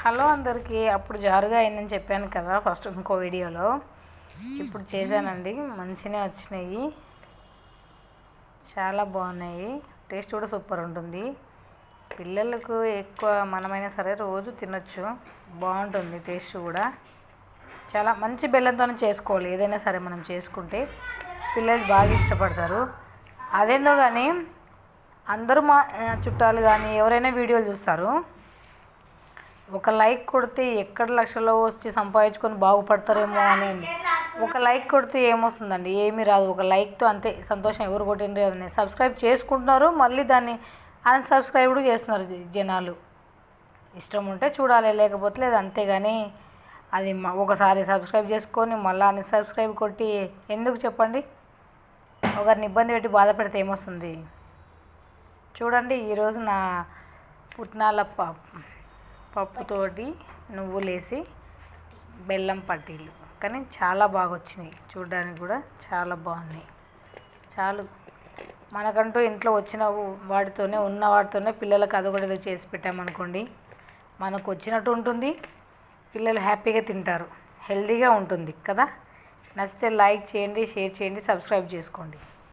Hello అందరికీ. అప్పుడు జారుగా అయిందని చెప్పాను కదా ఫస్ట్ ఇంకో వీడియోలో. ఇప్పుడు చేశానండి, మంచిగా వచ్చినాయి, చాలా బాగున్నాయి. టేస్ట్ కూడా సూపర్ ఉంటుంది. పిల్లలకు ఎక్కువ మనమైనా సరే రోజు తినొచ్చు, బాగుంటుంది టేస్ట్ కూడా. చాలా మంచి బెల్లంతో చేసుకోవాలి ఏదైనా సరే, మనం చేసుకుంటే పిల్లలు బాగా ఇష్టపడతారు. అదేందో కానీ అందరూ మా చుట్టాలు కానీ ఎవరైనా వీడియోలు చూస్తారు, ఒక లైక్ కొడితే ఎక్కడ లక్షల్లో వచ్చి సంపాదించుకొని బాగుపడతారేమో అని. ఒక లైక్ కొడితే ఏమొస్తుందండి, ఏమీ రాదు. ఒక లైక్తో అంతే సంతోషం. ఎవరు కొట్టినరే అని సబ్స్క్రైబ్ చేసుకుంటున్నారు, మళ్ళీ దాన్ని అన్సబ్స్క్రైబ్ కూడా చేస్తున్నారు జనాలు. ఇష్టం ఉంటే చూడాలి, లేకపోతే లేదు, అంతేగాని అది ఒకసారి సబ్స్క్రైబ్ చేసుకొని మళ్ళీ అన్సబ్స్క్రైబ్ కొట్టి ఎందుకు చెప్పండి? ఒకరిని ఇబ్బంది పెట్టి బాధ పెడితే ఏమొస్తుంది? చూడండి, ఈరోజు నా పుట్నాల పప్పుతోటి నువ్వులేసి బెల్లం పట్టీలు, కానీ చాలా బాగా వచ్చినాయి. చూడడానికి కూడా చాలా బాగున్నాయి. చాలు, మనకంటూ ఇంట్లో వచ్చిన వాటితోనే, ఉన్న వాటితోనే పిల్లలకు అదొకటి ఏదో చేసి పెట్టామనుకోండి, మనకు వచ్చినట్టు ఉంటుంది, పిల్లలు హ్యాపీగా తింటారు, హెల్తీగా ఉంటుంది కదా. నచ్చితే లైక్ చేయండి, షేర్ చేయండి, సబ్స్క్రైబ్ చేసుకోండి.